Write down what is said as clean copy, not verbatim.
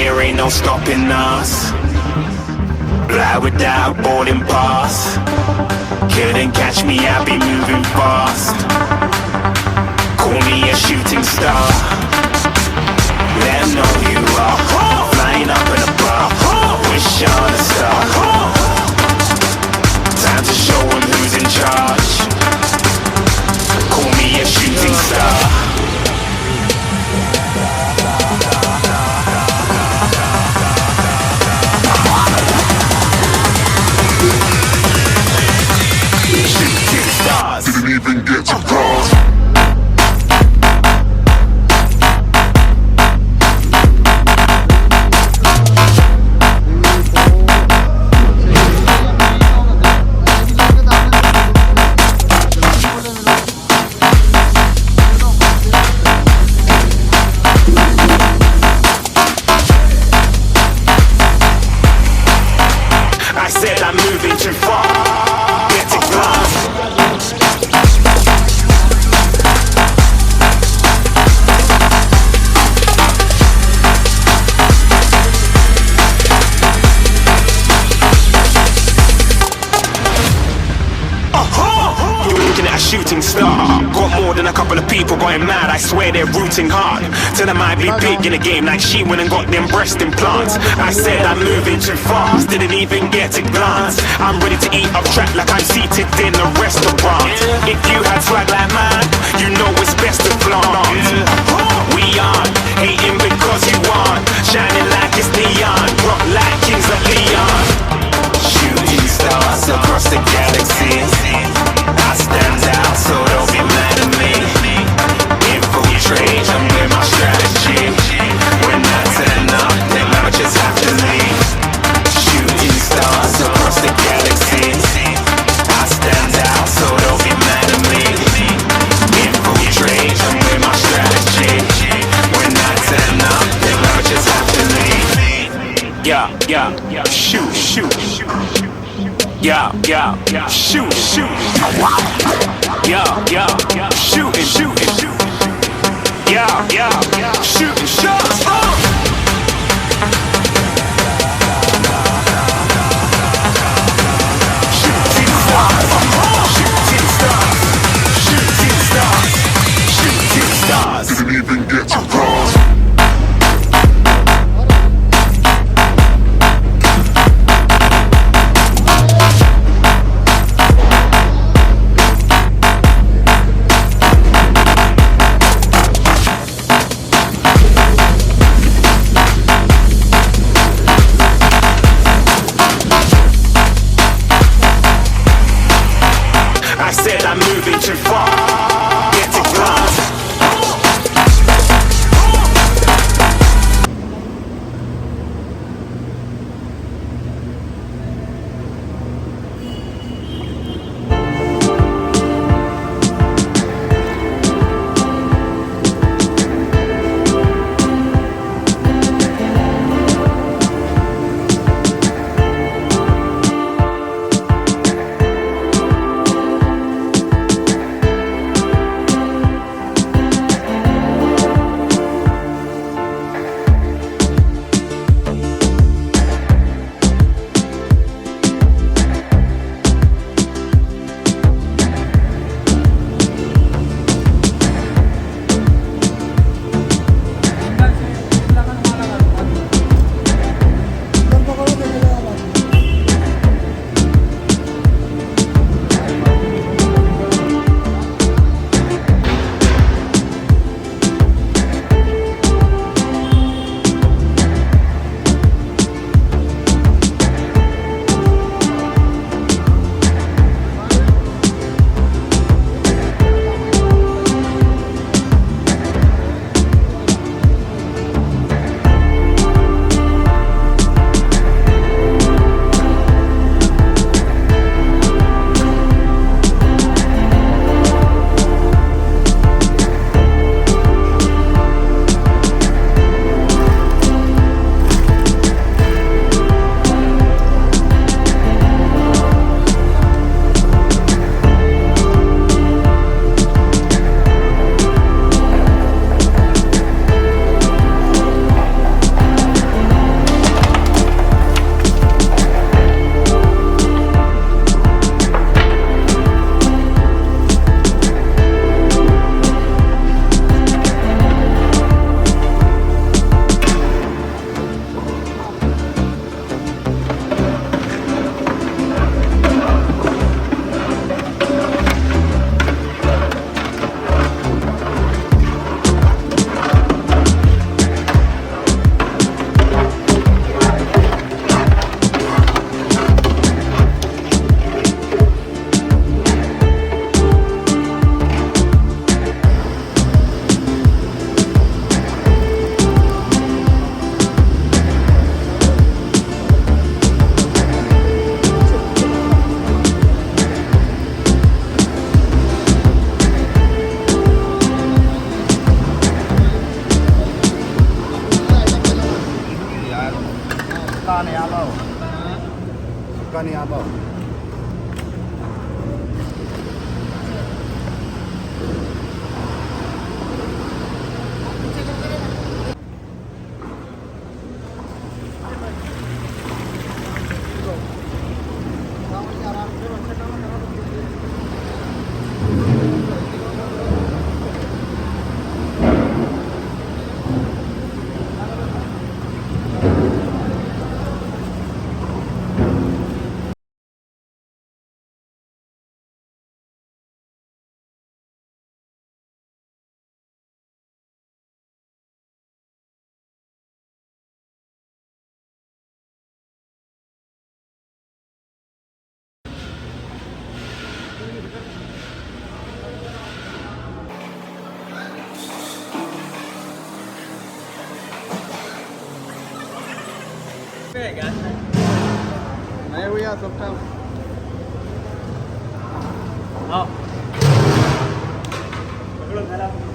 there ain't no stopping us. Fly without boarding pass. Couldn't catch me, I be moving fast. Call me a shooting star. Let 'em know who you are. Flying up in a bar. Wish on a star. Time to show 'em who's in charge. Call me a shooting star. Shooting stars. Didn't even get to cross. I said I'm moving too far. Get to glass. You're looking at a shooting star. Got more than a couple of people going mad. I swear they're rooting hard. Tell them I be big in the game like she went and got them breast implants. I said I'm moving too fast. Didn't even get to glance. I'm ready to eat up track like I'm seated in a restaurant. If you had swag like mine, you know it's best to flaunt. We aren't hating because you aren't. Shining like it's neon. Rock like kings of Leon. Shooting stars across the galaxy. I stand out, so don't be mad at me. Infiltrate, I'm with my strategy. When I turn up, they might just have to leave. Shooting stars across the galaxy. I stand out, so don't be mad at me. Infiltrate, I'm with my strategy. When I turn up, they might just have to leave. Yeah, shoot, shoot. Yeah, shoot, shoot. Yeah, shooting, shooting. Yeah, shooting shots. Shooting stars. Shooting stars. Shooting stars. Shooting stars. Didn't even get to cross. पाणी अभाव. नाही होया सबटा. हो. पकडून झाला.